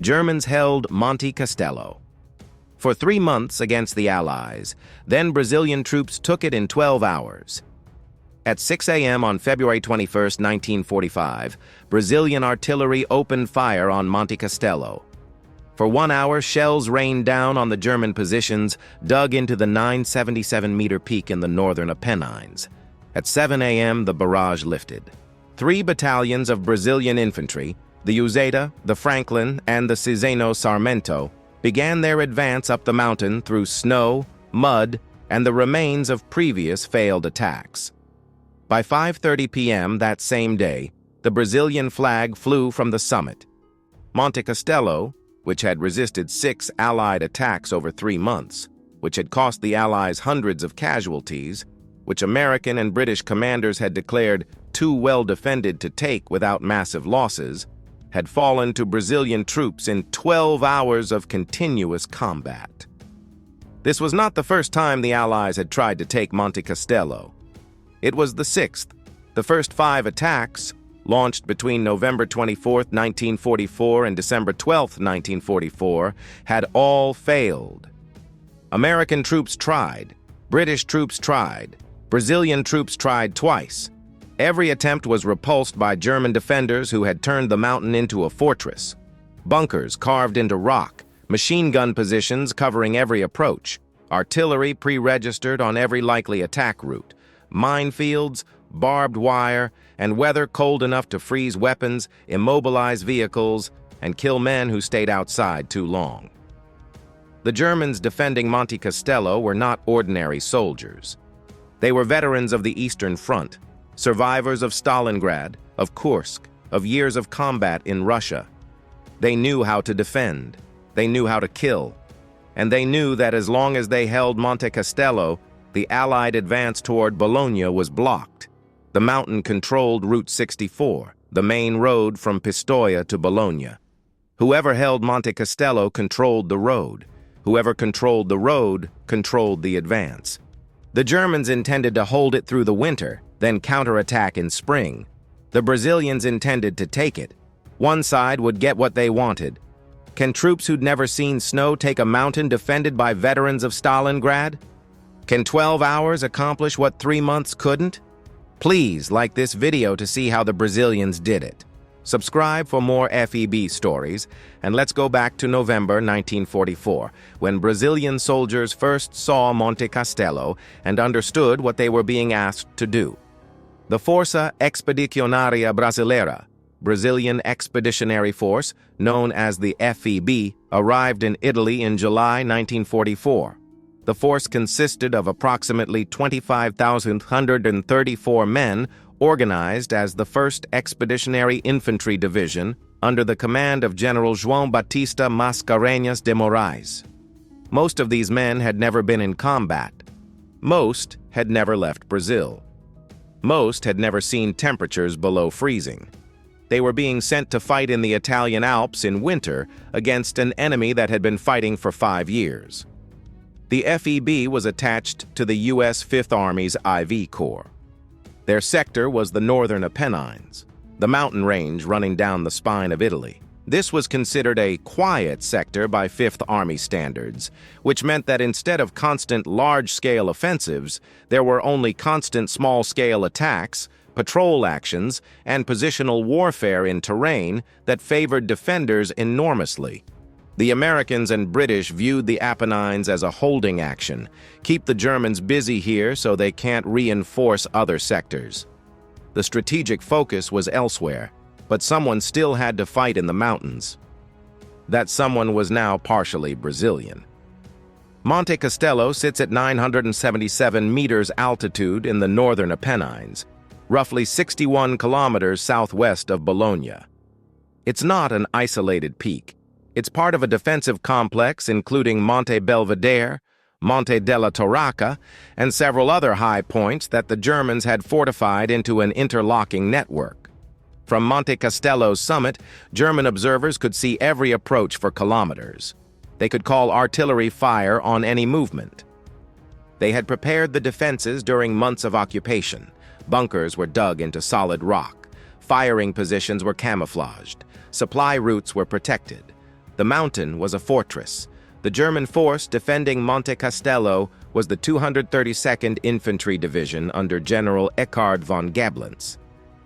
Germans held Monte Castello. For 3 months against the Allies, then Brazilian troops took it in 12 hours. At 6 a.m. on February 21, 1945, Brazilian artillery opened fire on Monte Castello. For 1 hour, shells rained down on the German positions dug into the 977-meter peak in the northern Apennines. At 7 a.m., the barrage lifted. 3 battalions of Brazilian infantry, the Uzeda, the Franklin, and the Ciseno Sarmento, began their advance up the mountain through snow, mud, and the remains of previous failed attacks. By 5:30 p.m. that same day, the Brazilian flag flew from the summit. Monte Castello, which had resisted 6 Allied attacks over 3 months, which had cost the Allies hundreds of casualties, which American and British commanders had declared too well defended to take without massive losses, had fallen to Brazilian troops in 12 hours of continuous combat. This was not the first time the Allies had tried to take Monte Castello. It was the 6th. The first 5 attacks, launched between November 24, 1944 and December 12, 1944, had all failed. American troops tried, British troops tried, Brazilian troops tried twice. Every attempt was repulsed by German defenders who had turned the mountain into a fortress. Bunkers carved into rock, machine gun positions covering every approach, artillery pre-registered on every likely attack route, minefields, barbed wire, and weather cold enough to freeze weapons, immobilize vehicles, and kill men who stayed outside too long. The Germans defending Monte Castello were not ordinary soldiers. They were veterans of the Eastern Front, survivors of Stalingrad, of Kursk, of years of combat in Russia. They knew how to defend, they knew how to kill, and they knew that as long as they held Monte Castello, the Allied advance toward Bologna was blocked. The mountain controlled Route 64, the main road from Pistoia to Bologna. Whoever held Monte Castello controlled the road. Whoever controlled the road controlled the advance. The Germans intended to hold it through the winter, then counterattack in spring. The Brazilians intended to take it. One side would get what they wanted. Can troops who'd never seen snow take a mountain defended by veterans of Stalingrad? Can 12 hours accomplish what 3 months couldn't? Please like this video to see how the Brazilians did it. Subscribe for more FEB stories, and let's go back to November 1944, when Brazilian soldiers first saw Monte Castello and understood what they were being asked to do. The Força Expedicionária Brasileira, Brazilian Expeditionary Force, known as the FEB, arrived in Italy in July 1944. The force consisted of approximately 25,134 men organized as the 1st Expeditionary Infantry Division under the command of General João Batista Mascarenhas de Moraes. Most of these men had never been in combat. Most had never left Brazil. Most had never seen temperatures below freezing. They were being sent to fight in the Italian Alps in winter against an enemy that had been fighting for 5 years. The FEB was attached to the U.S. Fifth Army's IV Corps. Their sector was the northern Apennines, the mountain range running down the spine of Italy. This was considered a quiet sector by Fifth Army standards, which meant that instead of constant large-scale offensives, there were only constant small-scale attacks, patrol actions, and positional warfare in terrain that favored defenders enormously. The Americans and British viewed the Apennines as a holding action, keep the Germans busy here so they can't reinforce other sectors. The strategic focus was elsewhere, but someone still had to fight in the mountains. That someone was now partially Brazilian. Monte Castello sits at 977 meters altitude in the northern Apennines, roughly 61 kilometers southwest of Bologna. It's not an isolated peak. It's part of a defensive complex including Monte Belvedere, Monte della Torraca, and several other high points that the Germans had fortified into an interlocking network. From Monte Castello's summit, German observers could see every approach for kilometers. They could call artillery fire on any movement. They had prepared the defenses during months of occupation. Bunkers were dug into solid rock. Firing positions were camouflaged. Supply routes were protected. The mountain was a fortress. The German force defending Monte Castello was the 232nd Infantry Division under General Eckhard von Gablenz.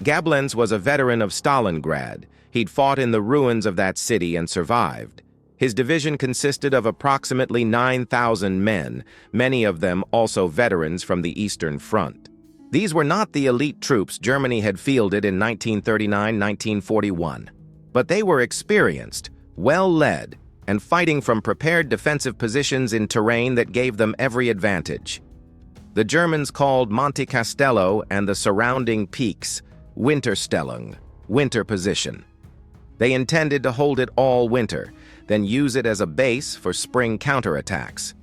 Gablenz was a veteran of Stalingrad. He'd fought in the ruins of that city and survived. His division consisted of approximately 9,000 men, many of them also veterans from the Eastern Front. These were not the elite troops Germany had fielded in 1939-1941, but they were experienced, well-led, and fighting from prepared defensive positions in terrain that gave them every advantage. The Germans called Monte Castello and the surrounding peaks Winterstellung, winter position. They intended to hold it all winter, then use it as a base for spring counterattacks.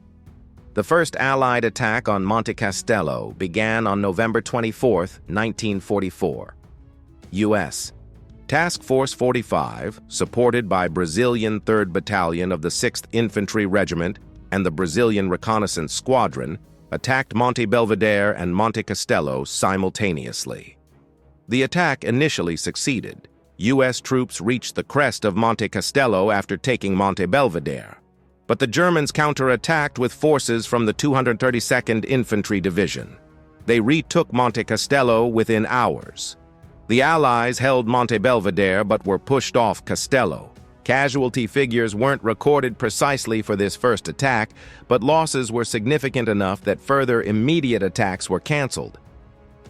The first Allied attack on Monte Castello began on November 24, 1944. U.S. Task Force 45, supported by Brazilian 3rd Battalion of the 6th Infantry Regiment and the Brazilian Reconnaissance Squadron, attacked Monte Belvedere and Monte Castello simultaneously. The attack initially succeeded. U.S. troops reached the crest of Monte Castello after taking Monte Belvedere, but the Germans counterattacked with forces from the 232nd Infantry Division. They retook Monte Castello within hours. The Allies held Monte Belvedere but were pushed off Castello. Casualty figures weren't recorded precisely for this first attack, but losses were significant enough that further immediate attacks were canceled.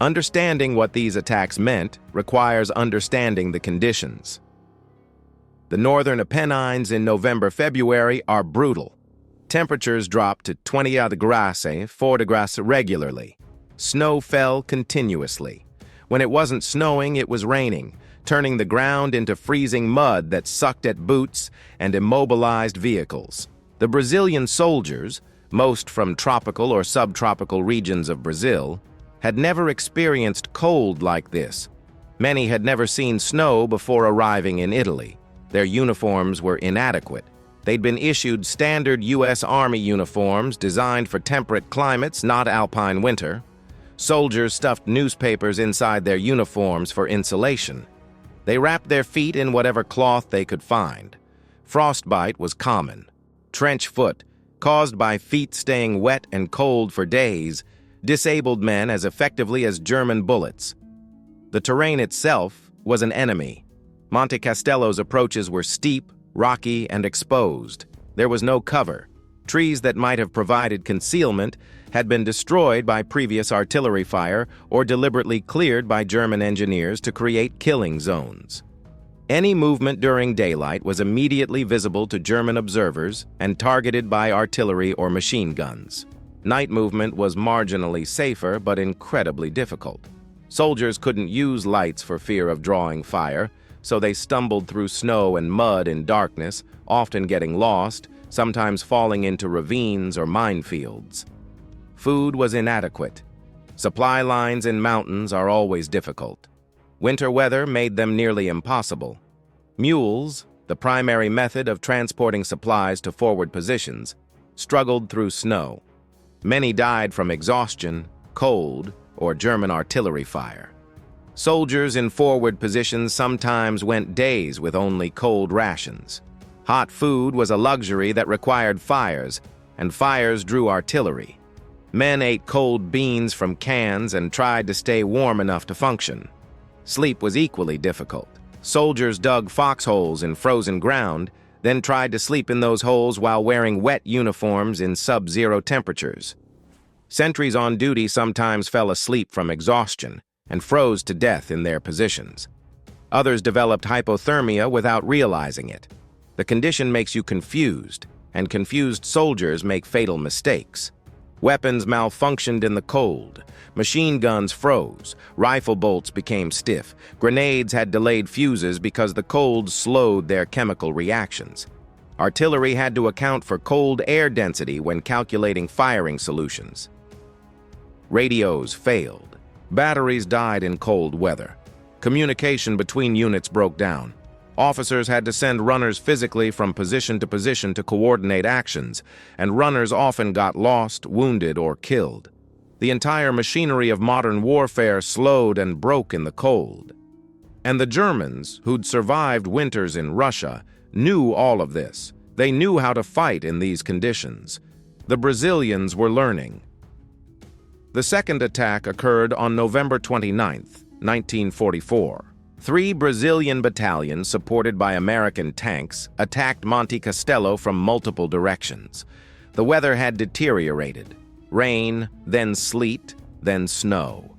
Understanding what these attacks meant requires understanding the conditions. The northern Apennines in November-February are brutal. Temperatures dropped to 20 degrees, 4 degrees regularly. Snow fell continuously. When it wasn't snowing, it was raining, turning the ground into freezing mud that sucked at boots and immobilized vehicles. The Brazilian soldiers, most from tropical or subtropical regions of Brazil, had never experienced cold like this. Many had never seen snow before arriving in Italy. Their uniforms were inadequate. They'd been issued standard U.S. Army uniforms designed for temperate climates, not alpine winter. Soldiers stuffed newspapers inside their uniforms for insulation. They wrapped their feet in whatever cloth they could find. Frostbite was common. Trench foot, caused by feet staying wet and cold for days, disabled men as effectively as German bullets. The terrain itself was an enemy. Monte Castello's approaches were steep, rocky, and exposed. There was no cover. Trees that might have provided concealment had been destroyed by previous artillery fire or deliberately cleared by German engineers to create killing zones. Any movement during daylight was immediately visible to German observers and targeted by artillery or machine guns. Night movement was marginally safer but incredibly difficult. Soldiers couldn't use lights for fear of drawing fire, so they stumbled through snow and mud in darkness, often getting lost, sometimes falling into ravines or minefields. Food was inadequate. Supply lines in mountains are always difficult. Winter weather made them nearly impossible. Mules, the primary method of transporting supplies to forward positions, struggled through snow. Many died from exhaustion, cold, or German artillery fire. Soldiers in forward positions sometimes went days with only cold rations. Hot food was a luxury that required fires, and fires drew artillery. Men ate cold beans from cans and tried to stay warm enough to function. Sleep was equally difficult. Soldiers dug foxholes in frozen ground, then tried to sleep in those holes while wearing wet uniforms in sub-zero temperatures. Sentries on duty sometimes fell asleep from exhaustion and froze to death in their positions. Others developed hypothermia without realizing it. The condition makes you confused, and confused soldiers make fatal mistakes. Weapons malfunctioned in the cold. Machine guns froze. Rifle bolts became stiff. Grenades had delayed fuses because the cold slowed their chemical reactions. Artillery had to account for cold air density when calculating firing solutions. Radios failed. Batteries died in cold weather. Communication between units broke down. Officers had to send runners physically from position to coordinate actions, and runners often got lost, wounded, or killed. The entire machinery of modern warfare slowed and broke in the cold. And the Germans, who'd survived winters in Russia, knew all of this. They knew how to fight in these conditions. The Brazilians were learning. The second attack occurred on November 29, 1944. 3 Brazilian battalions, supported by American tanks, attacked Monte Castello from multiple directions. The weather had deteriorated. Rain, then sleet, then snow.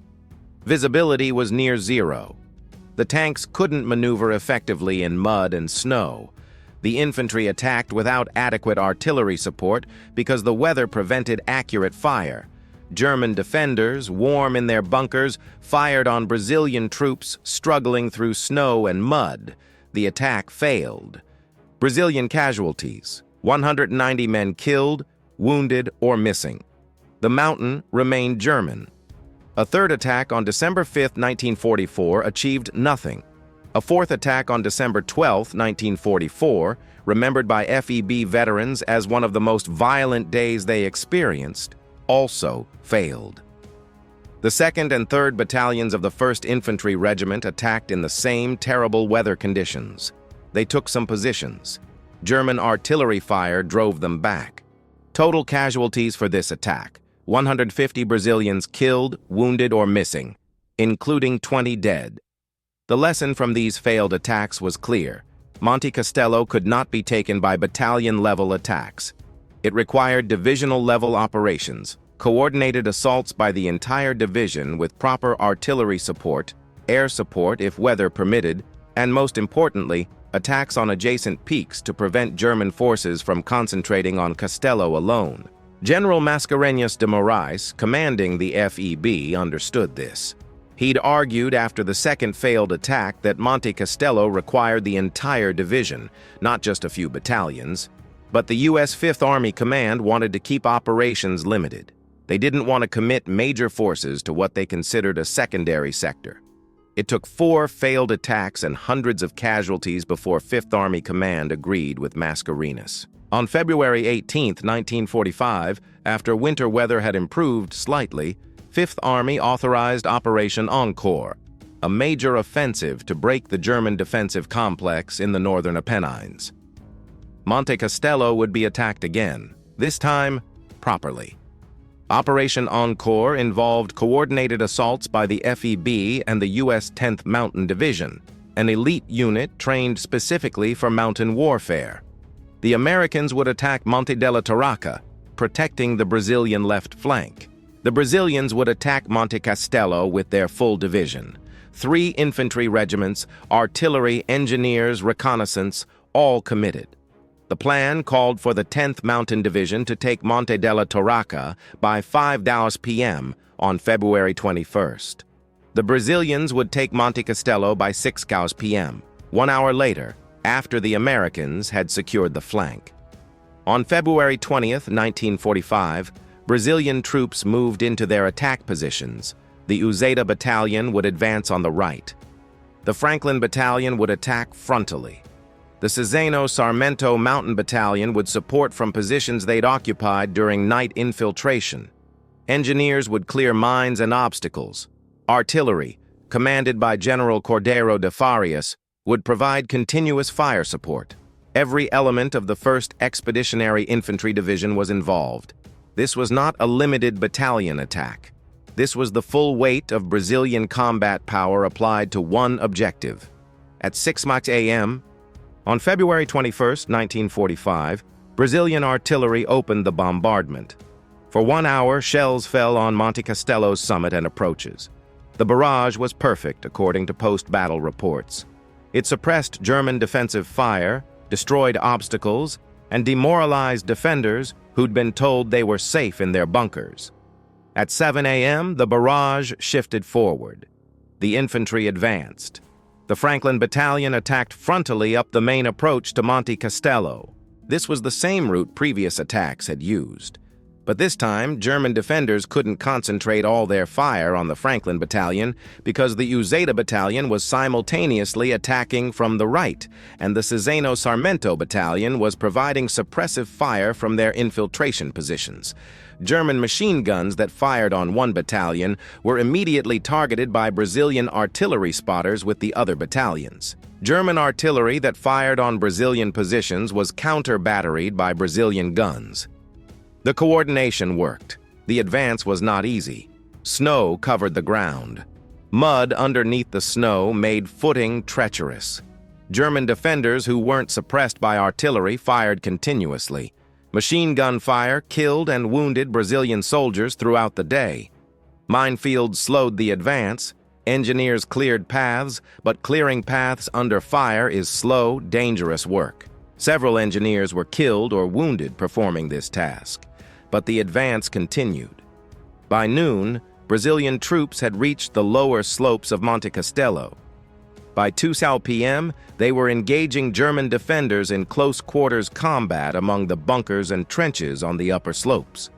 Visibility was near zero. The tanks couldn't maneuver effectively in mud and snow. The infantry attacked without adequate artillery support because the weather prevented accurate fire. German defenders, warm in their bunkers, fired on Brazilian troops struggling through snow and mud. The attack failed. Brazilian casualties: 190 men killed, wounded, or missing. The mountain remained German. A third attack on December 5, 1944, achieved nothing. A fourth attack on December 12, 1944, remembered by FEB veterans as one of the most violent days they experienced, also failed. The 2nd and 3rd Battalions of the 1st Infantry Regiment attacked in the same terrible weather conditions. They took some positions. German artillery fire drove them back. Total casualties for this attack: 150 Brazilians killed, wounded, or missing, including 20 dead. The lesson from these failed attacks was clear. Monte Castello could not be taken by battalion-level attacks. It required divisional-level operations, coordinated assaults by the entire division with proper artillery support, air support if weather permitted, and most importantly, attacks on adjacent peaks to prevent German forces from concentrating on Castello alone. General Mascarenhas de Moraes, commanding the FEB, understood this. He'd argued after the second failed attack that Monte Castello required the entire division, not just a few battalions. But the U.S. Fifth Army Command wanted to keep operations limited. They didn't want to commit major forces to what they considered a secondary sector. It took 4 failed attacks and hundreds of casualties before Fifth Army Command agreed with Mascarenhas. On February 18, 1945, after winter weather had improved slightly, Fifth Army authorized Operation Encore, a major offensive to break the German defensive complex in the northern Apennines. Monte Castello would be attacked again, this time properly. Operation Encore involved coordinated assaults by the FEB and the U.S. 10th Mountain Division, an elite unit trained specifically for mountain warfare. The Americans would attack Monte della Torraca, protecting the Brazilian left flank. The Brazilians would attack Monte Castello with their full division. 3 infantry regiments, artillery, engineers, reconnaissance, all committed. The plan called for the 10th Mountain Division to take Monte della Torraca by 5:00 p.m. on February 21st. The Brazilians would take Monte Castello by 6:00 p.m., 1 hour later, after the Americans had secured the flank. On February 20th, 1945, Brazilian troops moved into their attack positions. The Uzeda Battalion would advance on the right. The Franklin Battalion would attack frontally. The Cesano Sarmento Mountain Battalion would support from positions they'd occupied during night infiltration. Engineers would clear mines and obstacles. Artillery, commanded by General Cordero de Farias, would provide continuous fire support. Every element of the 1st Expeditionary Infantry Division was involved. This was not a limited battalion attack. This was the full weight of Brazilian combat power applied to one objective. At 6:00 a.m., on February 21, 1945, Brazilian artillery opened the bombardment. For 1 hour, shells fell on Monte Castello's summit and approaches. The barrage was perfect, according to post-battle reports. It suppressed German defensive fire, destroyed obstacles, and demoralized defenders who'd been told they were safe in their bunkers. At 7 a.m., the barrage shifted forward. The infantry advanced. The Franklin Battalion attacked frontally up the main approach to Monte Castello. This was the same route previous attacks had used. But this time, German defenders couldn't concentrate all their fire on the Franklin Battalion because the Uzeda Battalion was simultaneously attacking from the right, and the Cesano Sarmento Battalion was providing suppressive fire from their infiltration positions. German machine guns that fired on one battalion were immediately targeted by Brazilian artillery spotters with the other battalions. German artillery that fired on Brazilian positions was counter-batteried by Brazilian guns. The coordination worked. The advance was not easy. Snow covered the ground. Mud underneath the snow made footing treacherous. German defenders who weren't suppressed by artillery fired continuously. Machine gun fire killed and wounded Brazilian soldiers throughout the day. Minefields slowed the advance. Engineers cleared paths, but clearing paths under fire is slow, dangerous work. Several engineers were killed or wounded performing this task, but the advance continued. By noon, Brazilian troops had reached the lower slopes of Monte Castello. By 2 p.m., they were engaging German defenders in close-quarters combat among the bunkers and trenches on the upper slopes.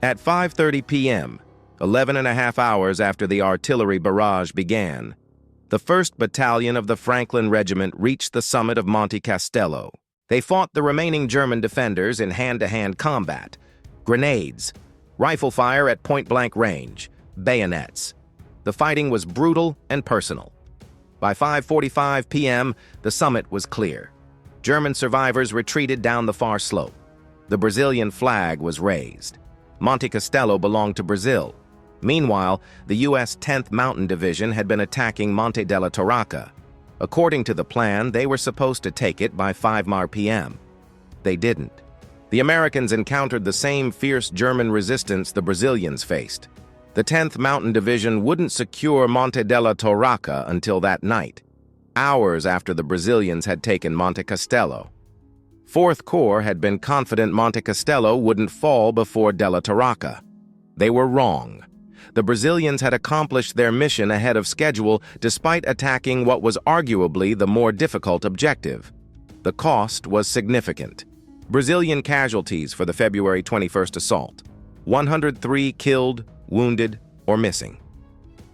At 5:30 p.m., 11.5 hours after the artillery barrage began, the 1st Battalion of the Franklin Regiment reached the summit of Monte Castello. They fought the remaining German defenders in hand-to-hand combat. Grenades, rifle fire at point-blank range, bayonets. The fighting was brutal and personal. By 5:45 p.m., the summit was clear. German survivors retreated down the far slope. The Brazilian flag was raised. Monte Castello belonged to Brazil. Meanwhile, the U.S. 10th Mountain Division had been attacking Monte della Torraca. According to the plan, they were supposed to take it by 5 p.m. They didn't. The Americans encountered the same fierce German resistance the Brazilians faced. The 10th Mountain Division wouldn't secure Monte della Torraca until that night, hours after the Brazilians had taken Monte Castello. 4th Corps had been confident Monte Castello wouldn't fall before della Torraca. They were wrong. The Brazilians had accomplished their mission ahead of schedule despite attacking what was arguably the more difficult objective. The cost was significant. Brazilian casualties for the February 21st assault: 103 killed, wounded, or missing.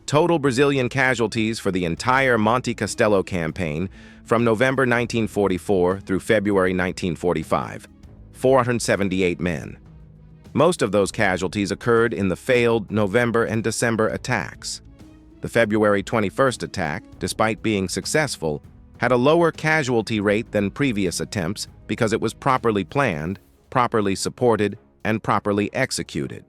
Total Brazilian casualties for the entire Monte Castello campaign from November 1944 through February 1945: 478 men. Most of those casualties occurred in the failed November and December attacks. The February 21st attack, despite being successful, had a lower casualty rate than previous attempts because it was properly planned, properly supported, and properly executed.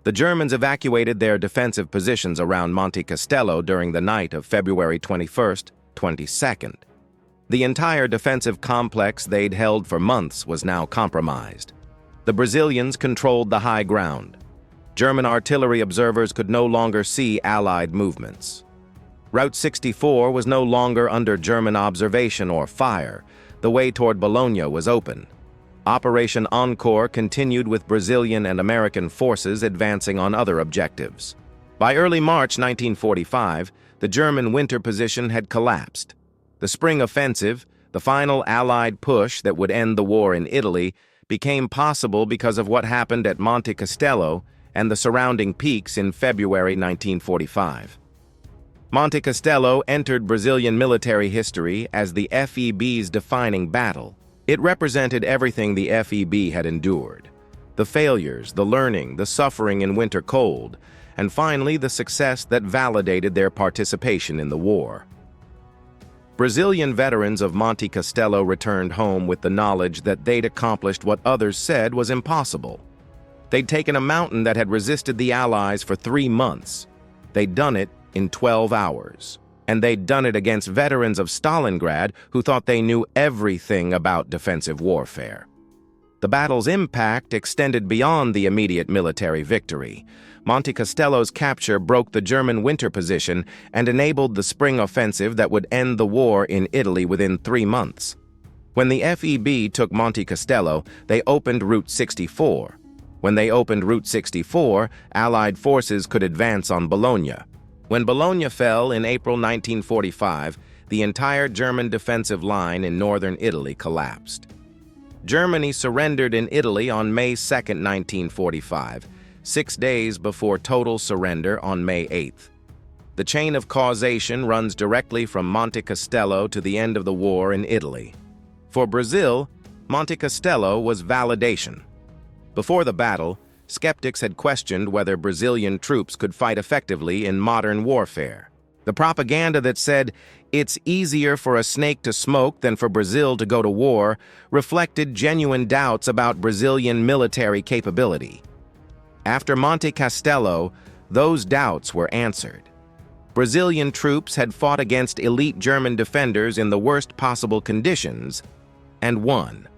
The Germans evacuated their defensive positions around Monte Castello during the night of February 21st, 22nd. The entire defensive complex they'd held for months was now compromised. The Brazilians controlled the high ground. German artillery observers could no longer see Allied movements. Route 64 was no longer under German observation or fire. The way toward Bologna was open. Operation Encore continued with Brazilian and American forces advancing on other objectives. By early March 1945, the German winter position had collapsed. The spring offensive, the final Allied push that would end the war in Italy, became possible because of what happened at Monte Castello and the surrounding peaks in February 1945. Monte Castello entered Brazilian military history as the FEB's defining battle. It represented everything the FEB had endured: the failures, the learning, the suffering in winter cold, and finally the success that validated their participation in the war. Brazilian veterans of Monte Castello returned home with the knowledge that they'd accomplished what others said was impossible. They'd taken a mountain that had resisted the Allies for 3 months. They'd done it in 12 hours. And they'd done it against veterans of Stalingrad who thought they knew everything about defensive warfare. The battle's impact extended beyond the immediate military victory. Monte Castello's capture broke the German winter position and enabled the spring offensive that would end the war in Italy within 3 months. When the FEB took Monte Castello, they opened Route 64. When they opened Route 64, Allied forces could advance on Bologna. When Bologna fell in April 1945, the entire German defensive line in northern Italy collapsed. Germany surrendered in Italy on May 2, 1945, 6 days before total surrender on May 8th. The chain of causation runs directly from Monte Castello to the end of the war in Italy. For Brazil, Monte Castello was validation. Before the battle, skeptics had questioned whether Brazilian troops could fight effectively in modern warfare. The propaganda that said it's easier for a snake to smoke than for Brazil to go to war reflected genuine doubts about Brazilian military capability. After Monte Castello, those doubts were answered. Brazilian troops had fought against elite German defenders in the worst possible conditions and won.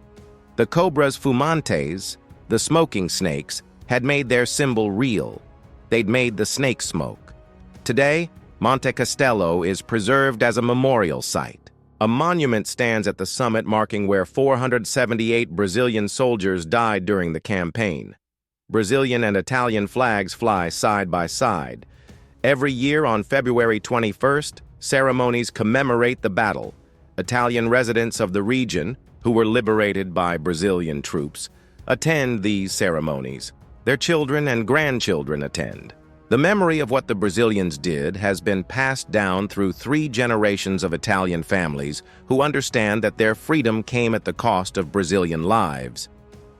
The cobras fumantes, the smoking snakes, had made their symbol real. They'd made the snake smoke. Today, Monte Castello is preserved as a memorial site. A monument stands at the summit marking where 478 Brazilian soldiers died during the campaign. Brazilian and Italian flags fly side by side. Every year on February 21st, ceremonies commemorate the battle. Italian residents of the region, who were liberated by Brazilian troops, attend these ceremonies. Their children and grandchildren attend. The memory of what the Brazilians did has been passed down through 3 generations of Italian families who understand that their freedom came at the cost of Brazilian lives.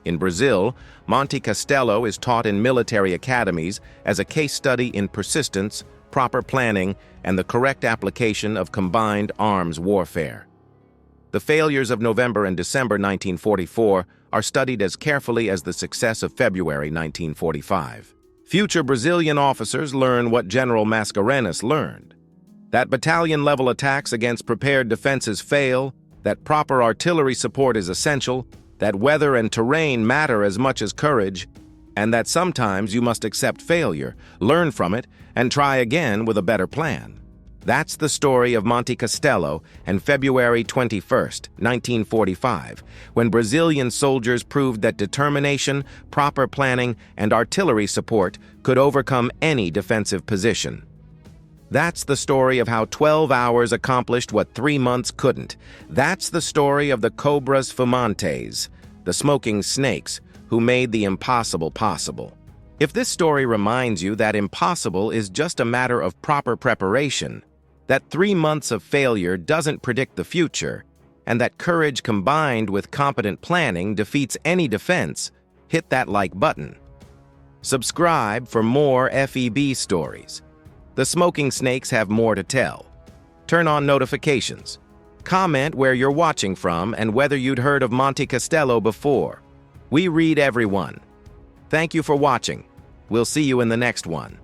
In Brazil, Monte Castello is taught in military academies as a case study in persistence, proper planning, and the correct application of combined arms warfare. The failures of November and December 1944 are studied as carefully as the success of February 1945. Future Brazilian officers learn what General Mascarenhas learned: that battalion-level attacks against prepared defenses fail, that proper artillery support is essential, that weather and terrain matter as much as courage, and that sometimes you must accept failure, learn from it, and try again with a better plan. That's the story of Monte Castello and February 21st, 1945, when Brazilian soldiers proved that determination, proper planning, and artillery support could overcome any defensive position. That's the story of how 12 hours accomplished what 3 months couldn't. That's the story of the cobras fumantes, the smoking snakes, who made the impossible possible. If this story reminds you that impossible is just a matter of proper preparation, that 3 months of failure doesn't predict the future, and that courage combined with competent planning defeats any defense, hit that like button. Subscribe for more FEB stories. The smoking snakes have more to tell. Turn on notifications. Comment where you're watching from and whether you'd heard of Monte Castello before. We read everyone. Thank you for watching. We'll see you in the next one.